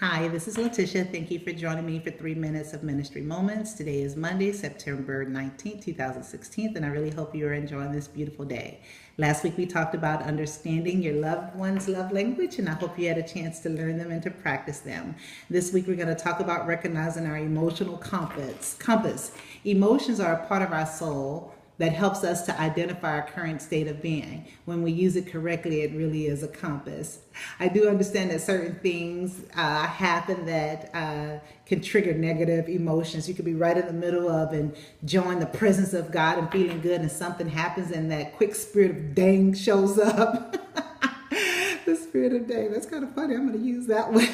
Hi, this is Letitia. Thank you for joining me for 3 Minutes of Ministry Moments. Today is Monday, September 19th, 2016, and I really hope you are enjoying this beautiful day. Last week we talked about understanding your loved one's love language, and I hope you had a chance to learn them and to practice them. This week we're going to talk about recognizing our emotional compass. Emotions are a part of our soul that helps us to identify our current state of being. When we use it correctly, it really is a compass. I do understand that certain things happen that can trigger negative emotions. You could be right in the middle of enjoying the presence of God and feeling good, and something happens and that quick spirit of dang shows up. The spirit of dang, that's kind of funny. I'm going to use that one.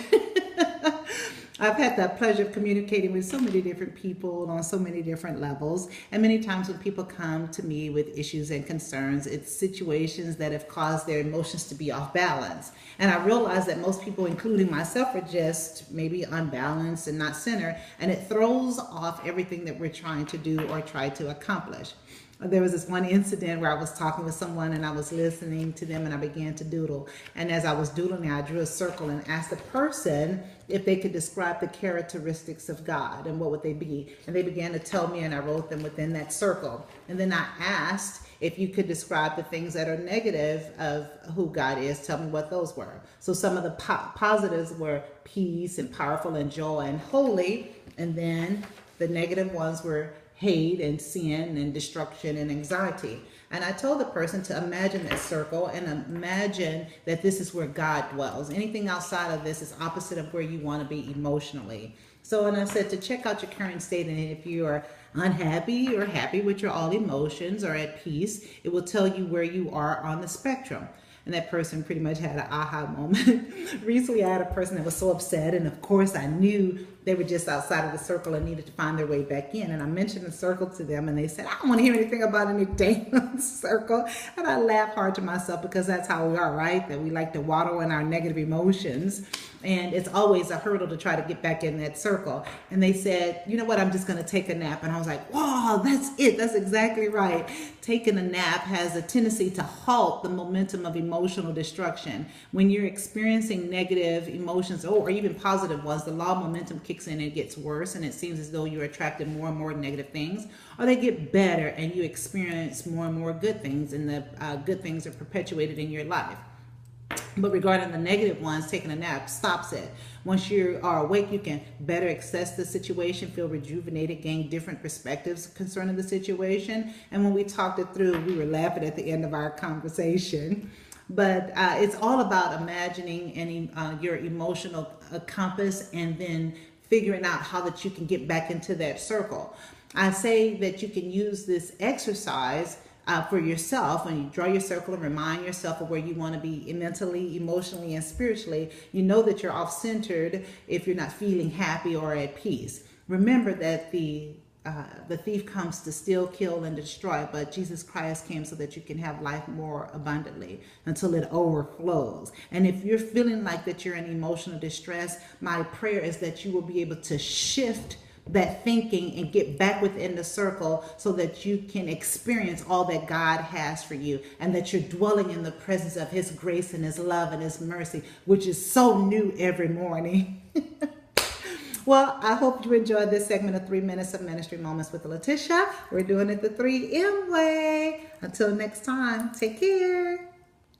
I've had the pleasure of communicating with so many different people on so many different levels. And many times when people come to me with issues and concerns, it's situations that have caused their emotions to be off balance. And I realize that most people, including myself, are just maybe unbalanced and not centered. And it throws off everything that we're trying to do or try to accomplish. There was this one incident where I was talking with someone and I was listening to them and I began to doodle. And as I was doodling, I drew a circle and asked the person if they could describe the characteristics of God and what would they be. And they began to tell me and I wrote them within that circle. And then I asked if you could describe the things that are negative of who God is. Tell me what those were. So some of the positives were peace and powerful and joy and holy. And then the negative ones were hate and sin and destruction and anxiety. And I told the person to imagine that circle and imagine that this is where God dwells. Anything outside of this is opposite of where you want to be emotionally. So, and I said to check out your current state, and if you are unhappy or happy with your all emotions or at peace, it will tell you where you are on the spectrum. And that person pretty much had an aha moment. Recently, I had a person that was so upset, and of course, I knew they were just outside of the circle and needed to find their way back in. And I mentioned the circle to them, and they said, "I don't want to hear anything about any dang circle." And I laughed hard to myself because that's how we are, right? That we like to waddle in our negative emotions. And it's always a hurdle to try to get back in that circle. And they said, "You know what, I'm just going to take a nap." And I was like, wow, that's it. That's exactly right. Taking a nap has a tendency to halt the momentum of emotional destruction. When you're experiencing negative emotions or even positive ones, the law of momentum kicks in and it gets worse. And it seems as though you're attracting more and more negative things, or they get better and you experience more and more good things, and the good things are perpetuated in your life. But regarding the negative ones, taking a nap stops it. Once you are awake, you can better assess the situation, feel rejuvenated, gain different perspectives concerning the situation. And when we talked it through, we were laughing at the end of our conversation. But it's all about imagining your emotional compass and then figuring out how that you can get back into that circle. I say that you can use this exercise for yourself. When you draw your circle and remind yourself of where you want to be mentally, emotionally, and spiritually, you know that you're off-centered if you're not feeling happy or at peace. Remember that the thief comes to steal, kill, and destroy, but Jesus Christ came so that you can have life more abundantly until it overflows. And if you're feeling like that you're in emotional distress, my prayer is that you will be able to shift that thinking and get back within the circle so that you can experience all that God has for you, and that you're dwelling in the presence of His grace and His love and His mercy, which is so new every morning. Well, I hope you enjoyed this segment of 3 Minutes of Ministry Moments with Letitia. We're doing it the 3M way. Until next time, take care.